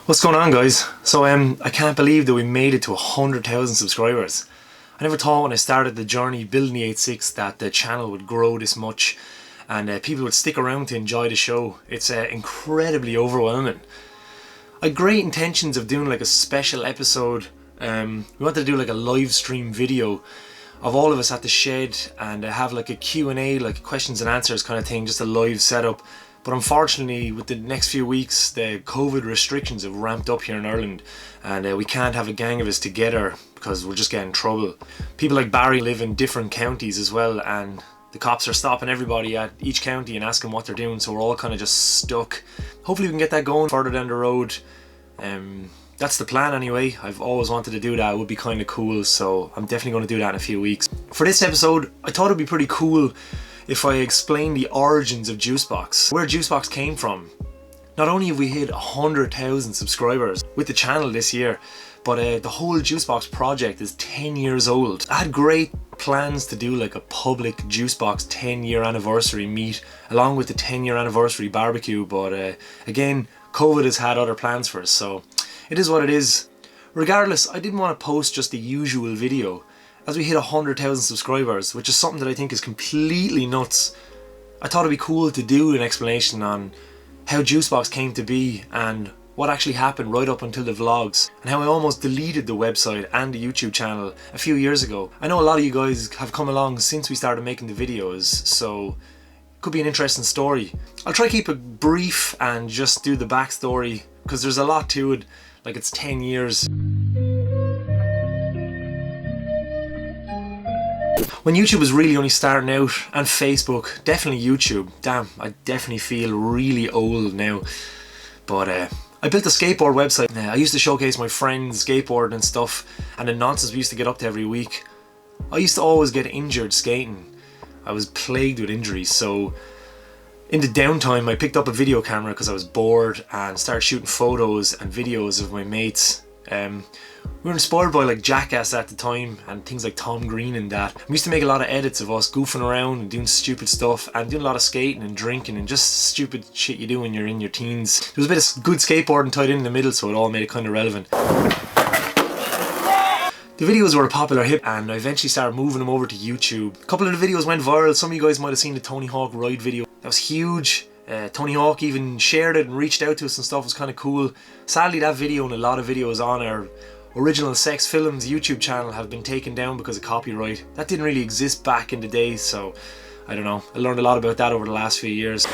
What's going on, guys? So I can't believe that we made it to 100,000 subscribers. I never thought when I started the journey building the 8.6 that the channel would grow this much and people would stick around to enjoy the show. It's incredibly overwhelming. I had great intentions of doing like a special episode. We wanted to do like a live stream video of all of us at the shed and have like a Q&A, like questions and answers kind of thing, just a live setup. But unfortunately, with the next few weeks, the COVID restrictions have ramped up here in Ireland and we can't have a gang of us together because we'll just get in trouble. People like Barry live in different counties as well, and the cops are stopping everybody at each county and asking what they're doing, so we're all kind of just stuck. Hopefully we can get that going further down the road. That's the plan anyway. I've always wanted to do that. It would be kind of cool, so I'm definitely going to do that in a few weeks. For this episode, I thought it'd be pretty cool if I explain the origins of Juicebox, where Juicebox came from. Not only have we hit 100,000 subscribers with the channel this year, but the whole Juicebox project is 10 years old. I had great plans to do like a public Juicebox 10-year anniversary meet along with the 10-year anniversary barbecue, but again, COVID has had other plans for us, so it is what it is. Regardless, I didn't want to post just the usual video. As we hit 100,000 subscribers, which is something that I think is completely nuts, I thought it'd be cool to do an explanation on how Juicebox came to be and what actually happened right up until the vlogs, and how I almost deleted the website and the YouTube channel a few years ago. I know a lot of you guys have come along since we started making the videos, so it could be an interesting story. I'll try to keep it brief and just do the backstory because there's a lot to it, like it's 10 years. When YouTube was really only starting out, and Facebook, definitely YouTube, damn, I definitely feel really old now, but I built a skateboard website. I used to showcase my friends' skateboarding and stuff, and the nonsense we used to get up to every week. I used to always get injured skating. I was plagued with injuries, so in the downtime I picked up a video camera because I was bored and started shooting photos and videos of my mates. We were inspired by like Jackass at the time and things like Tom Green and that. We used to make a lot of edits of us goofing around and doing stupid stuff and doing a lot of skating and drinking and just stupid shit you do when you're in your teens. There was a bit of good skateboarding tied in the middle, so it all made it kind of relevant. The videos were a popular hit and I eventually started moving them over to YouTube. A couple of the videos went viral. Some of you guys might have seen the Tony Hawk ride video. That was huge. Tony Hawk even shared it and reached out to us and stuff. It was kind of cool. Sadly, that video and a lot of videos on our Original Sex Films YouTube channel have been taken down because of copyright. That didn't really exist back in the day, so I don't know. I learned a lot about that over the last few years.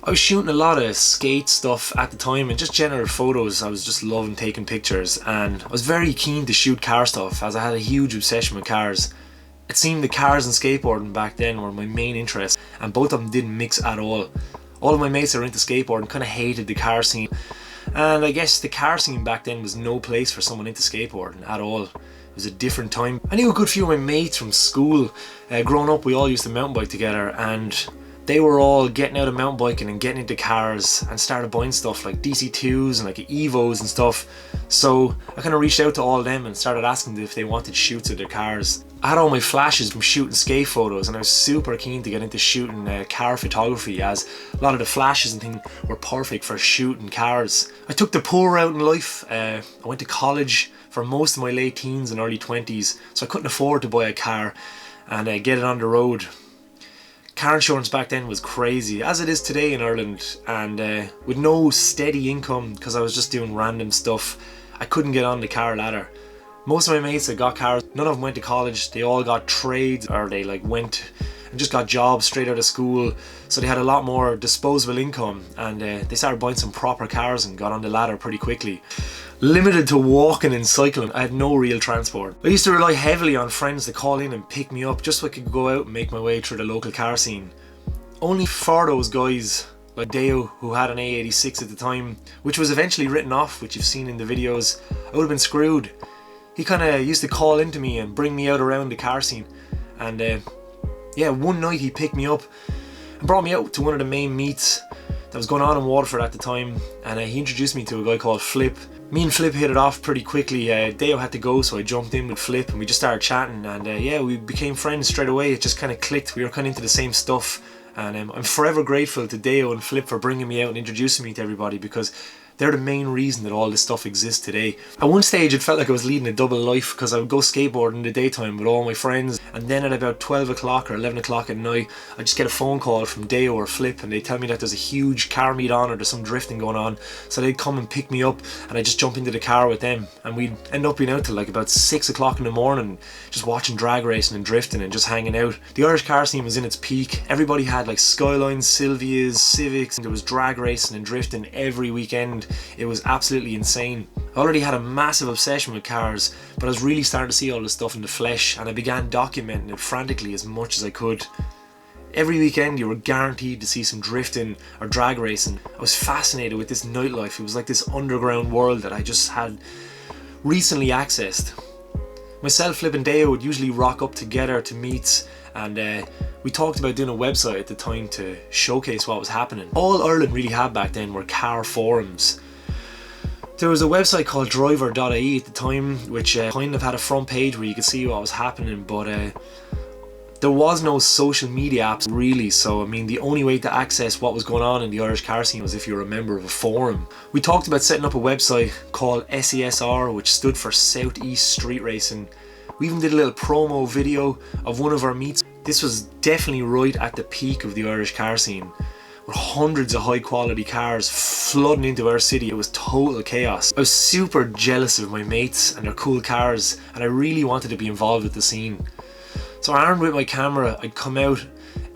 I was shooting a lot of skate stuff at the time and just general photos. I was just loving taking pictures, and I was very keen to shoot car stuff as I had a huge obsession with cars. It seemed the cars and skateboarding back then were my main interest, and both of them didn't mix at all. All of my mates that were into skateboarding kind of hated the car scene, and I guess the car scene back then was no place for someone into skateboarding at all. It was a different time. I knew a good few of my mates from school. Growing up, we all used to mountain bike together, and they were all getting out of mountain biking and getting into cars and started buying stuff like DC2s and like Evos and stuff. So I kind of reached out to all of them and started asking them if they wanted shoots of their cars. I had all my flashes from shooting skate photos, and I was super keen to get into shooting car photography, as a lot of the flashes and things were perfect for shooting cars. I took the poor route in life. I went to college for most of my late teens and early 20s, so I couldn't afford to buy a car and get it on the road. Car insurance back then was crazy, as it is today in Ireland, and with no steady income because I was just doing random stuff, I couldn't get on the car ladder. Most of my mates that got cars, none of them went to college. They all got trades, or they like went and just got jobs straight out of school, so they had a lot more disposable income, and they started buying some proper cars and got on the ladder pretty quickly. Limited to walking and cycling, I had no real transport. I used to rely heavily on friends to call in and pick me up just so I could go out and make my way through the local car scene. Only for those guys like Deo, who had an A86 at the time, which was eventually written off, which you've seen in the videos, I would have been screwed. He kind of used to call into me and bring me out around the car scene, and yeah, one night he picked me up and brought me out to one of the main meets that was going on in Waterford at the time, and he introduced me to a guy called Flip. Me and Flip hit it off pretty quickly. Deo had to go, so I jumped in with Flip and we just started chatting, and yeah, we became friends straight away. It just kind of clicked. We were kind of into the same stuff, And I'm forever grateful to Deo and Flip for bringing me out and introducing me to everybody, because they're the main reason that all this stuff exists today. At one stage it felt like I was leading a double life, because I would go skateboarding in the daytime with all my friends, and then at about 12 o'clock or 11 o'clock at night I'd just get a phone call from Deo or Flip, and they'd tell me that there's a huge car meet on, or there's some drifting going on. So they'd come and pick me up, and I'd just jump into the car with them, and we'd end up being out till like about 6 o'clock in the morning, just watching drag racing and drifting and just hanging out. The Irish car scene was in its peak. Everybody had like Skylines, Silvias, Civics, and there was drag racing and drifting every weekend. It was absolutely insane. I already had a massive obsession with cars, but I was really starting to see all this stuff in the flesh, and I began documenting it frantically as much as I could. Every weekend you were guaranteed to see some drifting or drag racing. I was fascinated with this nightlife. It was like this underground world that I just had recently accessed. Myself, Flip and Deo would usually rock up together to meets, and we talked about doing a website at the time to showcase what was happening. All Ireland really had back then were car forums. There was a website called driver.ie at the time, which kind of had a front page where you could see what was happening, but there was no social media apps really, so I mean the only way to access what was going on in the Irish car scene was if you were a member of a forum. We talked about setting up a website called SESR, which stood for Southeast Street Racing. We even did a little promo video of one of our meets. This was definitely right at the peak of the Irish car scene, with hundreds of high quality cars flooding into our city. It was total chaos. I was super jealous of my mates and their cool cars, and I really wanted to be involved with the scene. So armed with my camera, I'd come out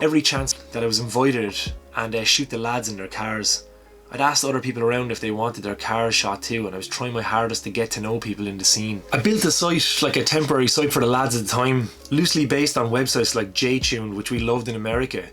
every chance that I was invited and shoot the lads in their cars. I'd asked other people around if they wanted their cars shot too, and I was trying my hardest to get to know people in the scene. I built a site, like a temporary site for the lads at the time, loosely based on websites like JTune, which we loved in America.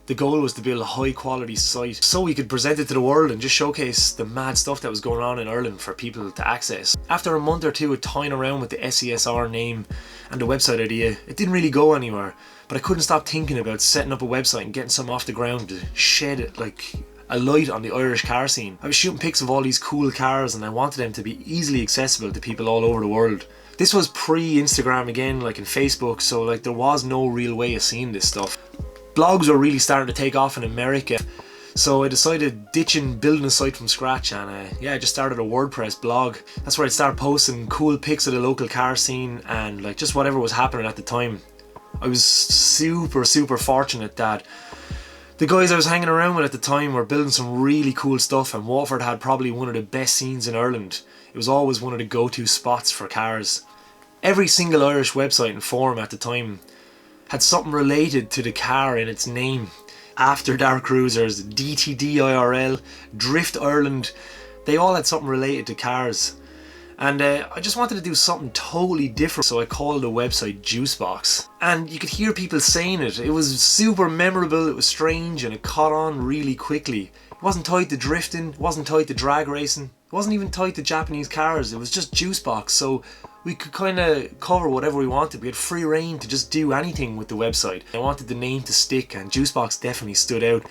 The goal was to build a high quality site so we could present it to the world and just showcase the mad stuff that was going on in Ireland for people to access. After a month or two of toying around with the SESR name and the website idea, it didn't really go anywhere, but I couldn't stop thinking about setting up a website and getting something off the ground to shed it like a light on the Irish car scene. I was shooting pics of all these cool cars, and I wanted them to be easily accessible to people all over the world. This was pre-Instagram again, like in Facebook, so like there was no real way of seeing this stuff. Blogs were really starting to take off in America, so I decided ditching building a site from scratch, and I just started a WordPress blog. That's where I'd start posting cool pics of the local car scene and like just whatever was happening at the time. I was super fortunate that the guys I was hanging around with at the time were building some really cool stuff, and Waterford had probably one of the best scenes in Ireland. It was always one of the go-to spots for cars. Every single Irish website and forum at the time had something related to the car in its name. After Dark Cruisers, DTD IRL, Drift Ireland, they all had something related to cars. And I just wanted to do something totally different, so I called the website Juicebox. And you could hear people saying it. It was super memorable, it was strange, and it caught on really quickly. It wasn't tied to drifting, it wasn't tied to drag racing, it wasn't even tied to Japanese cars, it was just Juicebox, so we could kind of cover whatever we wanted. We had free reign to just do anything with the website. I wanted the name to stick, and Juicebox definitely stood out.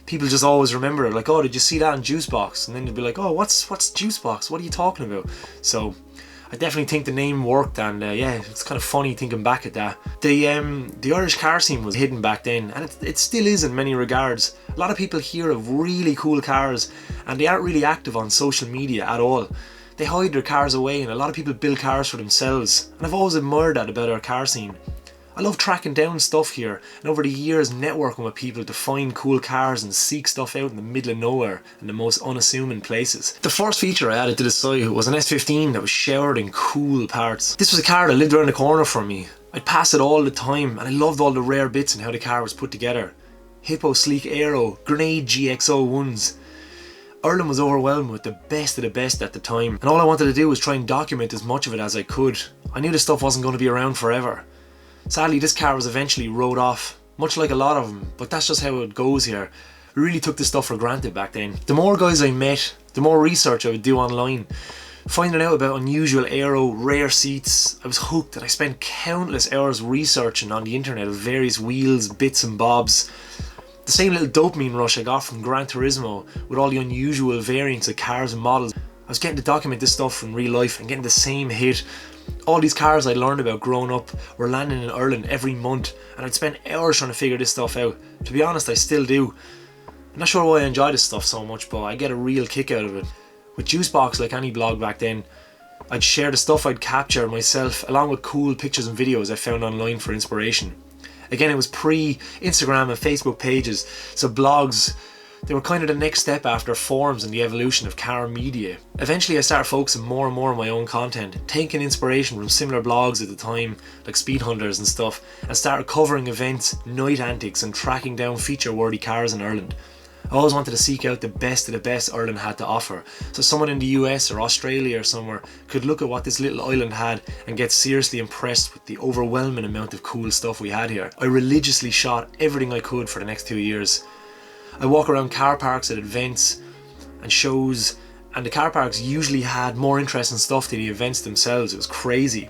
People just always remember it, like, oh, did you see that on Juicebox? And then they'd be like, oh, what's Juicebox? What are you talking about? So I definitely think the name worked, and yeah, it's kind of funny thinking back at that. The Irish car scene was hidden back then, and it still is in many regards. A lot of people hear of really cool cars, and they aren't really active on social media at all. They hide their cars away, and a lot of people build cars for themselves, and I've always admired that about our car scene. I love tracking down stuff here, and over the years networking with people to find cool cars and seek stuff out in the middle of nowhere and the most unassuming places. The first feature I added to the site was an S15 that was showered in cool parts. This was a car that lived around the corner from me. I'd pass it all the time, and I loved all the rare bits and how the car was put together. Hippo Sleek Aero, Grenade GX01s. Ireland was overwhelmed with the best of the best at the time, and all I wanted to do was try and document as much of it as I could. I knew this stuff wasn't going to be around forever. Sadly, this car was eventually rode off, much like a lot of them, but that's just how it goes here. We really took this stuff for granted back then. The more guys I met, the more research I would do online. Finding out about unusual aero, rare seats, I was hooked, and I spent countless hours researching on the internet of various wheels, bits and bobs. The same little dopamine rush I got from Gran Turismo with all the unusual variants of cars and models. I was getting to document this stuff in real life and getting the same hit. All these cars I learned about growing up were landing in Ireland every month, and I'd spend hours trying to figure this stuff out. To be honest, I still do. I'm not sure why I enjoy this stuff so much, but I get a real kick out of it. With Juicebox, like any blog back then, I'd share the stuff I'd capture myself along with cool pictures and videos I found online for inspiration. Again, it was pre-Instagram and Facebook pages, so blogs, they were kind of the next step after forums in the evolution of car media. Eventually I started focusing more and more on my own content, taking inspiration from similar blogs at the time, like Speed Hunters and stuff, and started covering events, night antics and tracking down feature-worthy cars in Ireland. I always wanted to seek out the best of the best Ireland had to offer, so someone in the US or Australia or somewhere could look at what this little island had and get seriously impressed with the overwhelming amount of cool stuff we had here. I religiously shot everything I could for the next 2 years. I walk around car parks at events and shows, and the car parks usually had more interesting stuff than the events themselves. It was crazy.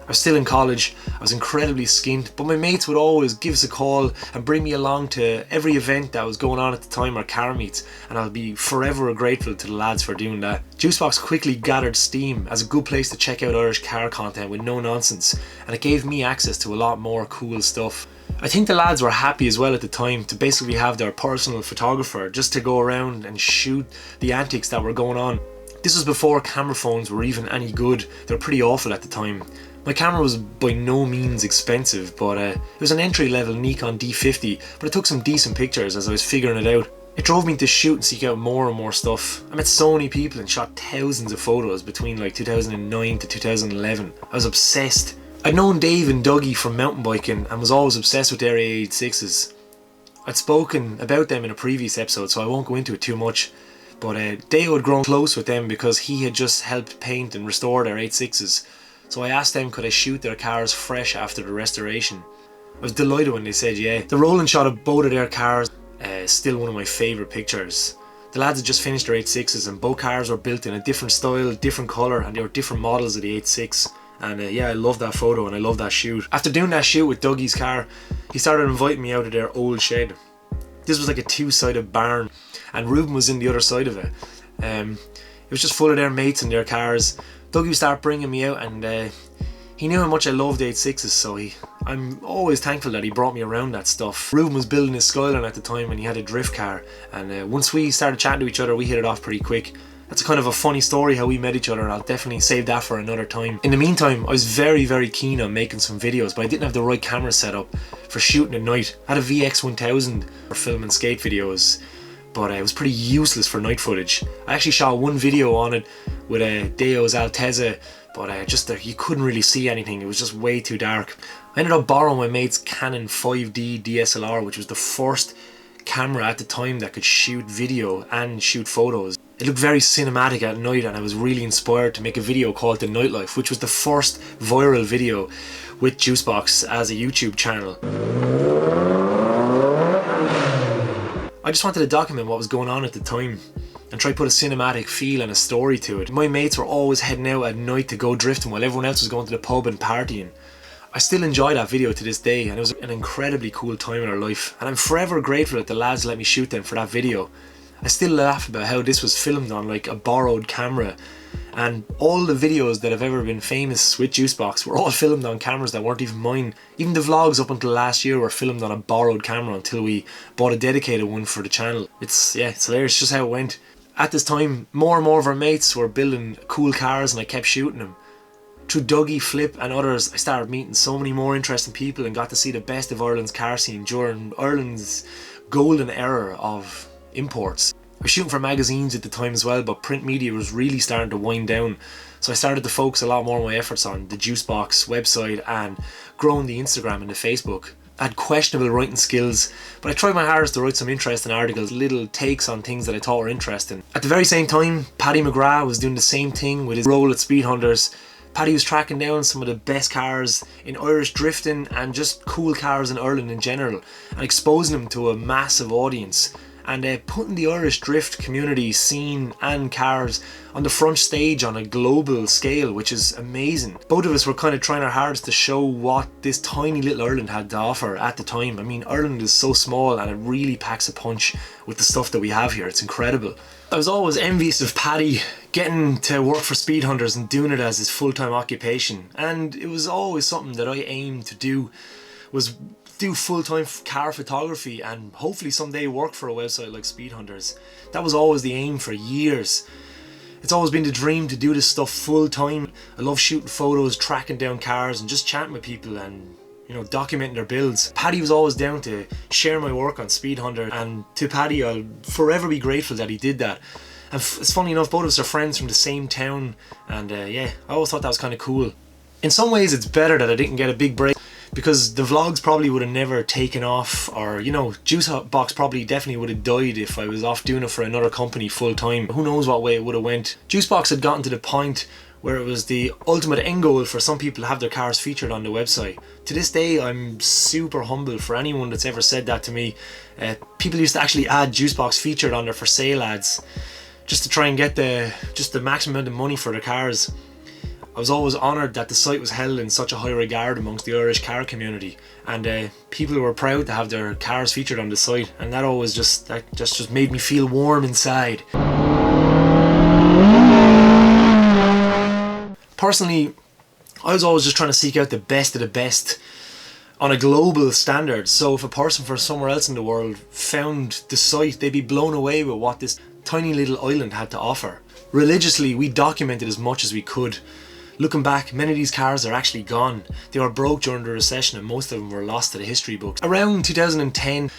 I was still in college, I was incredibly skint, but my mates would always give us a call and bring me along to every event that was going on at the time, or car meets, and I'll be forever grateful to the lads for doing that. Juicebox quickly gathered steam as a good place to check out Irish car content with no nonsense, and it gave me access to a lot more cool stuff. I think the lads were happy as well at the time to basically have their personal photographer just to go around and shoot the antics that were going on. This was before camera phones were even any good. They were pretty awful at the time. My camera was by no means expensive, but it was an entry-level Nikon D50, but it took some decent pictures as I was figuring it out. It drove me to shoot and seek out more and more stuff. I met so many people and shot thousands of photos between like 2009 to 2011. I was obsessed. I'd known Dave and Dougie from mountain biking and was always obsessed with their A86s. I'd spoken about them in a previous episode, so I won't go into it too much, but Dave had grown close with them because he had just helped paint and restore their 86s. So I asked them could I shoot their cars fresh after the restoration. I was delighted when they said yeah. The rolling shot of both of their cars is still one of my favourite pictures. The lads had just finished their 86s and both cars were built in a different style, different colour, and they were different models of the 86. And yeah, I love that photo and I love that shoot. After doing that shoot with Dougie's car, he started inviting me out of their old shed. This was like a two-sided barn and Ruben was in the other side of it. It was just full of their mates and their cars. Dougie started bringing me out and he knew how much I loved 86s, so I'm always thankful that he brought me around that stuff. Ruben was building his Skyline at the time and he had a drift car, and once we started chatting to each other we hit it off pretty quick. That's kind of a funny story how we met each other, and I'll definitely save that for another time. In the meantime, I was very keen on making some videos, but I didn't have the right camera set up for shooting at night. I had a VX1000 for filming skate videos, but it was pretty useless for night footage. I actually shot one video on it with a Deo's Altezza, but you couldn't really see anything. It was just way too dark. I ended up borrowing my mate's Canon 5D DSLR, which was the first camera at the time that could shoot video and shoot photos. It looked very cinematic at night, and I was really inspired to make a video called The Nightlife, which was the first viral video with Juicebox as a YouTube channel. I just wanted to document what was going on at the time and try to put a cinematic feel and a story to it. My mates were always heading out at night to go drifting while everyone else was going to the pub and partying. I still enjoy that video to this day, and it was an incredibly cool time in our life, and I'm forever grateful that the lads let me shoot them for that video. I still laugh about how this was filmed on like a borrowed camera, and all the videos that have ever been famous with Juicebox were all filmed on cameras that weren't even mine. Even the vlogs up until last year were filmed on a borrowed camera until we bought a dedicated one for the channel. It's hilarious just how it went. At this time, more and more of our mates were building cool cars and I kept shooting them. Through Dougie, Flip and others, I started meeting so many more interesting people and got to see the best of Ireland's car scene during Ireland's golden era of imports. I was shooting for magazines at the time as well, but print media was really starting to wind down, so I started to focus a lot more of my efforts on the Juicebox website and growing the Instagram and the Facebook. I had questionable writing skills, but I tried my hardest to write some interesting articles, little takes on things that I thought were interesting. At the very same time, Paddy McGrath was doing the same thing with his role at Speed Hunters. Paddy was tracking down some of the best cars in Irish drifting and just cool cars in Ireland in general, and exposing them to a massive audience. and putting the Irish drift community scene and cars on the front stage on a global scale, which is amazing. Both of us were kind of trying our hardest to show what this tiny little Ireland had to offer at the time. I mean, Ireland is so small and it really packs a punch with the stuff that we have here. It's incredible. I was always envious of Paddy getting to work for Speed Hunters and doing it as his full-time occupation, and it was always something that I aimed to do, was do full-time car photography and hopefully someday work for a website like Speed Hunters. That was always the aim for years. It's always been the dream to do this stuff full-time. I love shooting photos, tracking down cars and just chatting with people and, you know, documenting their builds. Paddy was always down to share my work on Speed Hunter, and to Paddy I'll forever be grateful that he did that. And it's funny enough, both of us are friends from the same town, and yeah, I always thought that was kind of cool. In some ways it's better that I didn't get a big break, because the vlogs probably would have never taken off, or, you know, Juicebox probably definitely would have died if I was off doing it for another company full time. Who knows what way it would have went. Juicebox had gotten to the point where it was the ultimate end goal for some people to have their cars featured on the website. To this day, I'm super humble for anyone that's ever said that to me. People used to actually add Juicebox featured on their for sale ads just to try and get the maximum amount of money for their cars. I was always honoured that the site was held in such a high regard amongst the Irish car community, and people were proud to have their cars featured on the site, and that always just made me feel warm inside. Personally, I was always just trying to seek out the best of the best on a global standard, so if a person from somewhere else in the world found the site, they'd be blown away with what this tiny little island had to offer. Religiously, we documented as much as we could. Looking back, many of these cars are actually gone. They were broke during the recession and most of them were lost to the history books. Around 2010,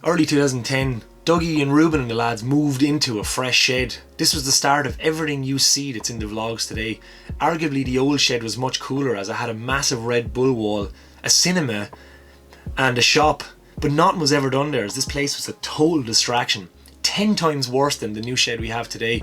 early 2010, Dougie and Ruben and the lads moved into a fresh shed. This was the start of everything you see that's in the vlogs today. Arguably the old shed was much cooler, as I had a massive Red Bull wall, a cinema and a shop, but nothing was ever done there, as this place was a total distraction. 10 times worse than the new shed we have today.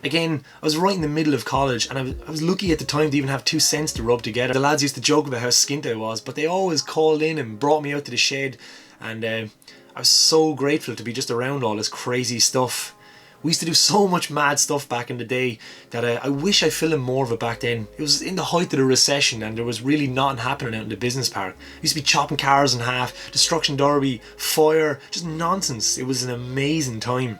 Again, I was right in the middle of college, and I was lucky at the time to even have 2 cents to rub together. The lads used to joke about how skint I was, but they always called in and brought me out to the shed, and I was so grateful to be just around all this crazy stuff. We used to do so much mad stuff back in the day that I wish I filmed more of it back then. It was in the height of the recession and there was really nothing happening out in the business park. We used to be chopping cars in half, destruction derby, fire, just nonsense. It was an amazing time.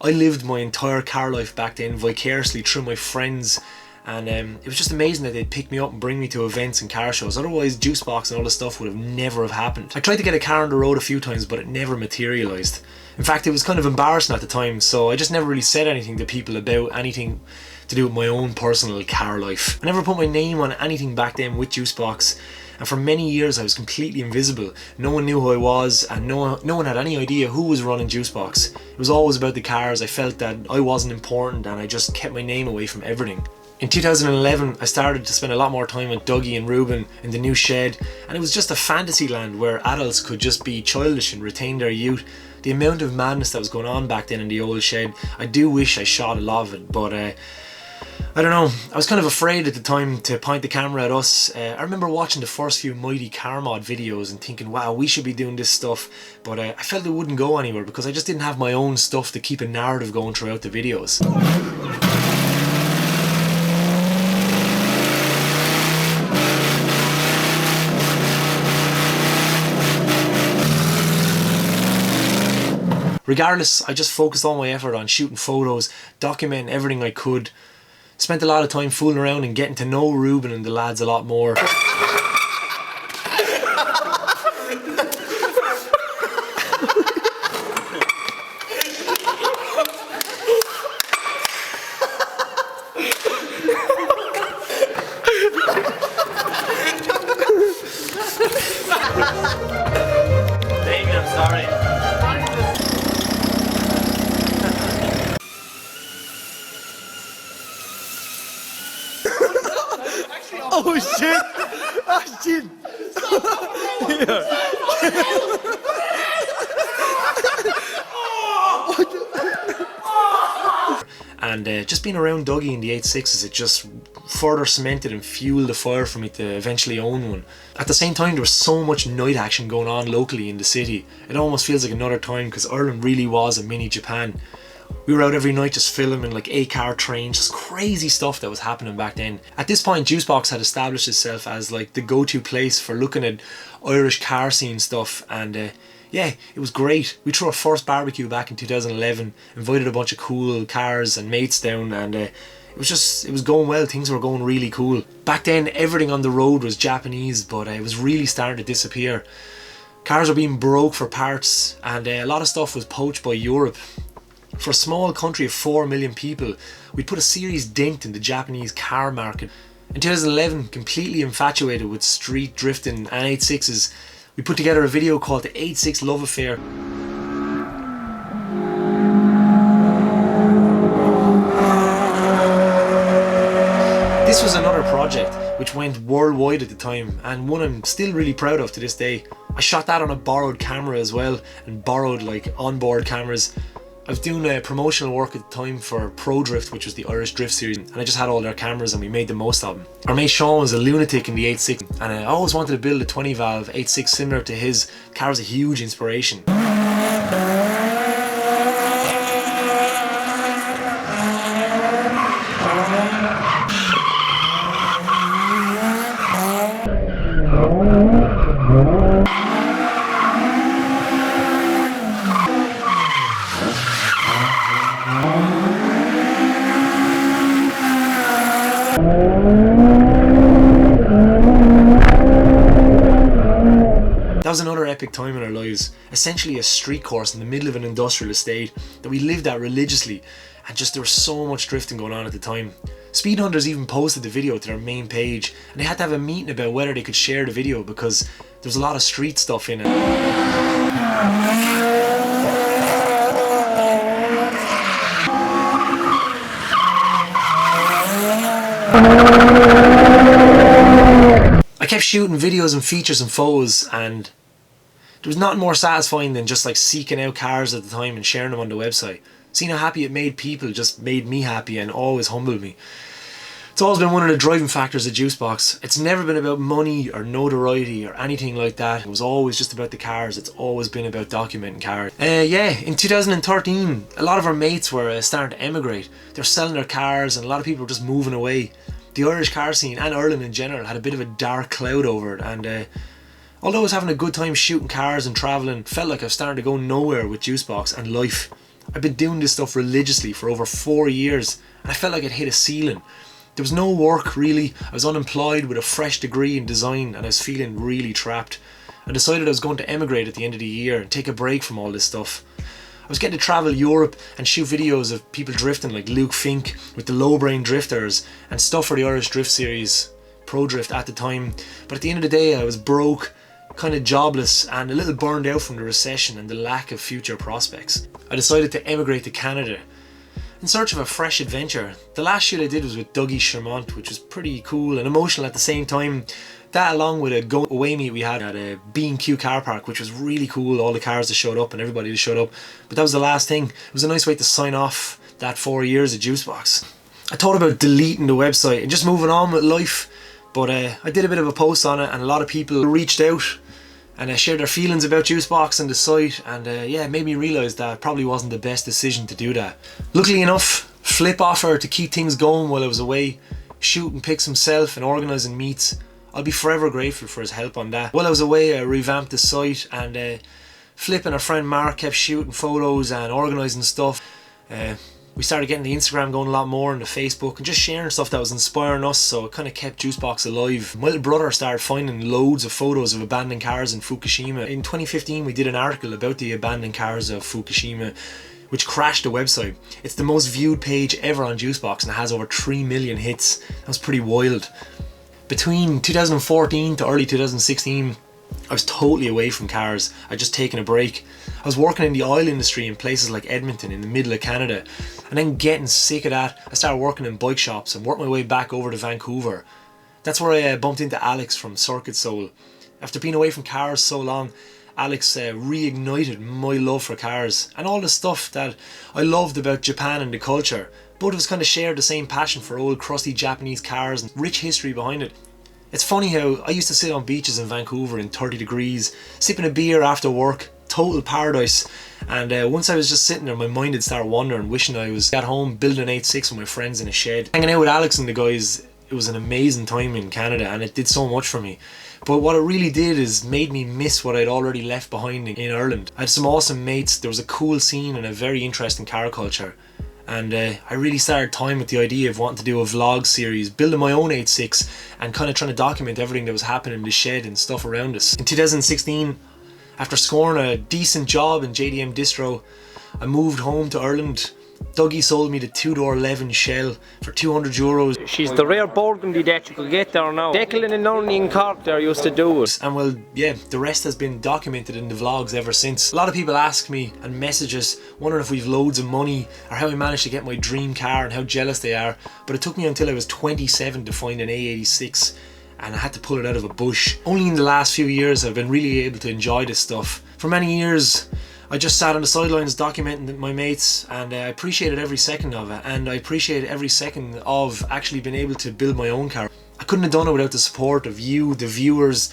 I lived my entire car life back then vicariously through my friends, and it was just amazing that they'd pick me up and bring me to events and car shows. Otherwise Juicebox and all this stuff would have never happened. I tried to get a car on the road a few times, but it never materialised. In fact, it was kind of embarrassing at the time, so I just never really said anything to people about anything to do with my own personal car life. I never put my name on anything back then with Juicebox, and for many years I was completely invisible. No one knew who I was, and no one had any idea who was running Juicebox. It was always about the cars. I felt that I wasn't important, and I just kept my name away from everything. In 2011, I started to spend a lot more time with Dougie and Ruben in the new shed, and it was just a fantasy land where adults could just be childish and retain their youth. The amount of madness that was going on back then in the old shed, I do wish I shot a lot of it, but I don't know, I was kind of afraid at the time to point the camera at us. I remember watching the first few Mighty Car Mod videos and thinking, wow, we should be doing this stuff, but I felt it wouldn't go anywhere because I just didn't have my own stuff to keep a narrative going throughout the videos. Regardless, I just focused all my effort on shooting photos, documenting everything I could. Spent a lot of time fooling around and getting to know Ruben and the lads a lot more. Ah, shit! And just being around Dougie in the 86s, it just further cemented and fueled the fire for me to eventually own one. At the same time, there was so much night action going on locally in the city. It almost feels like another time, because Ireland really was a mini Japan. We were out every night just filming like 8-car trains, just crazy stuff that was happening back then. At this point, Juicebox had established itself as like the go-to place for looking at Irish car scene stuff, and yeah, it was great. We threw our first barbecue back in 2011, invited a bunch of cool cars and mates down, and it was going well. Things were going really cool. Back then, everything on the road was Japanese, but it was really starting to disappear. Cars were being broke for parts, and a lot of stuff was poached by Europe. For a small country of 4 million people, we put a serious dent in the Japanese car market. In 2011, completely infatuated with street drifting and 86s, we put together a video called the 86 Love Affair. This was another project which went worldwide at the time, and one I'm still really proud of to this day. I shot that on a borrowed camera as well, and borrowed like onboard cameras. I was doing promotional work at the time for Pro Drift, which was the Irish drift series, and I just had all their cameras and we made the most of them. Our mate Sean was a lunatic in the 86, and I always wanted to build a 20 valve 86 similar to his. Car was a huge inspiration. That was another epic time in our lives, essentially a street course in the middle of an industrial estate that we lived at religiously, and just there was so much drifting going on at the time. Speed Hunters even posted the video to their main page, and they had to have a meeting about whether they could share the video because there was a lot of street stuff in it. I kept shooting videos and features and photos, and there was nothing more satisfying than just like seeking out cars at the time and sharing them on the website. Seeing how happy it made people just made me happy and always humbled me. It's always been one of the driving factors of Juicebox. It's never been about money or notoriety or anything like that. It was always just about the cars. It's always been about documenting cars. Yeah, in 2013, a lot of our mates were starting to emigrate. They were selling their cars and a lot of people were just moving away. The Irish car scene and Ireland in general had a bit of a dark cloud over it, and although I was having a good time shooting cars and travelling, felt like I was starting to go nowhere with Juicebox and life. I've been doing this stuff religiously for over 4 years, and I felt like I'd hit a ceiling. There was no work really. I was unemployed with a fresh degree in design, and I was feeling really trapped. I decided I was going to emigrate at the end of the year and take a break from all this stuff. I was getting to travel Europe and shoot videos of people drifting like Luke Fink with the Low Brain Drifters and stuff for the Irish Drift series, Pro Drift at the time. But at the end of the day, I was broke, kind of jobless and a little burned out from the recession and the lack of future prospects. I decided to emigrate to Canada in search of a fresh adventure. The last shoot I did was with Dougie Charmant, which was pretty cool and emotional at the same time. That along with a go away meet we had at a B&Q car park, which was really cool. All the cars that showed up and everybody that showed up. But that was the last thing. It was a nice way to sign off that 4 years of Juicebox. I thought about deleting the website and just moving on with life. But I did a bit of a post on it and a lot of people reached out and shared their feelings about Juicebox and the site, and yeah, it made me realise that it probably wasn't the best decision to do that. Luckily enough, Flip offered to keep things going while I was away, shooting pics himself and organising meets. I'll be forever grateful for his help on that. While I was away, I revamped the site, and Flip and our friend Mark kept shooting photos and organising stuff. We started getting the Instagram going a lot more and the Facebook and just sharing stuff that was inspiring us, so it kind of kept Juicebox alive. My little brother started finding loads of photos of abandoned cars in Fukushima. In 2015 we did an article about the abandoned cars of Fukushima, which crashed the website. It's the most viewed page ever on Juicebox and it has over 3 million hits. That was pretty wild. Between 2014 to early 2016, I was totally away from cars. I'd just taken a break. I was working in the oil industry in places like Edmonton in the middle of Canada, and then getting sick of that, I started working in bike shops and worked my way back over to Vancouver. That's where I bumped into Alex from Circuit Soul. After being away from cars so long, Alex reignited my love for cars and all the stuff that I loved about Japan and the culture. Both of us kind of shared the same passion for old crusty Japanese cars and rich history behind it. It's funny how I used to sit on beaches in Vancouver in 30 degrees, sipping a beer after work, total paradise. And once I was just sitting there, my mind had started wandering, wishing I was at home building an 8.6 with my friends in a shed. Hanging out with Alex and the guys, it was an amazing time in Canada and it did so much for me. But what it really did is made me miss what I'd already left behind in Ireland. I had some awesome mates, there was a cool scene and a very interesting car culture. And I really started toying with the idea of wanting to do a vlog series, building my own 8.6 and kind of trying to document everything that was happening in the shed and stuff around us. In 2016, after scoring a decent job in JDM Distro, I moved home to Ireland. Dougie sold me the two-door 11 Shell for €200. She's the rare burgundy that you could get there now. Declan and Nonny in Cork there used to do it. And well, yeah, the rest has been documented in the vlogs ever since. A lot of people ask me and message us wondering if we've loads of money or how I managed to get my dream car and how jealous they are. But it took me until I was 27 to find an A86 and I had to pull it out of a bush. Only in the last few years I've been really able to enjoy this stuff. For many years I just sat on the sidelines documenting my mates and I appreciated every second of it, and I appreciated every second of actually being able to build my own car. I couldn't have done it without the support of you, the viewers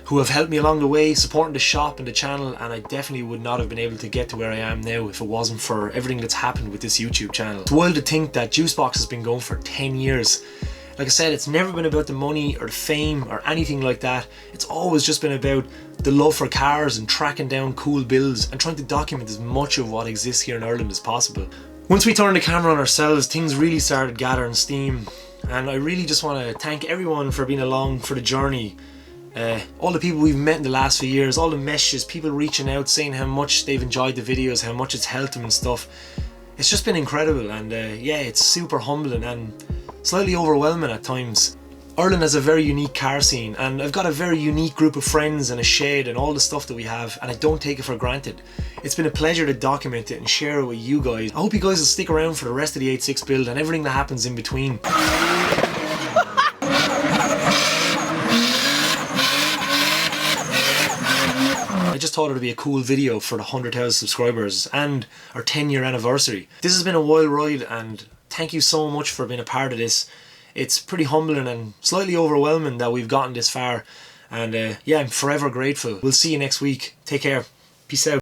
who have helped me along the way, supporting the shop and the channel, and I definitely would not have been able to get to where I am now if it wasn't for everything that's happened with this YouTube channel. It's wild to think that Juicebox has been going for 10 years. Like I said, it's never been about the money or the fame or anything like that. It's always just been about the love for cars and tracking down cool builds and trying to document as much of what exists here in Ireland as possible. Once we turned the camera on ourselves, things really started gathering steam, and I really just want to thank everyone for being along for the journey. All the people we've met in the last few years, all the messages, people reaching out saying how much they've enjoyed the videos, how much it's helped them and stuff. It's just been incredible, and yeah, it's super humbling and slightly overwhelming at times. Ireland has a very unique car scene, and I've got a very unique group of friends and a shed and all the stuff that we have, and I don't take it for granted. It's been a pleasure to document it and share it with you guys. I hope you guys will stick around for the rest of the 8.6 build and everything that happens in between. I just thought it would be a cool video for the 100,000 subscribers and our 10-year anniversary. This has been a wild ride, and thank you so much for being a part of this. It's pretty humbling and slightly overwhelming that we've gotten this far, and yeah, I'm forever grateful. We'll see you next week. Take care. Peace out.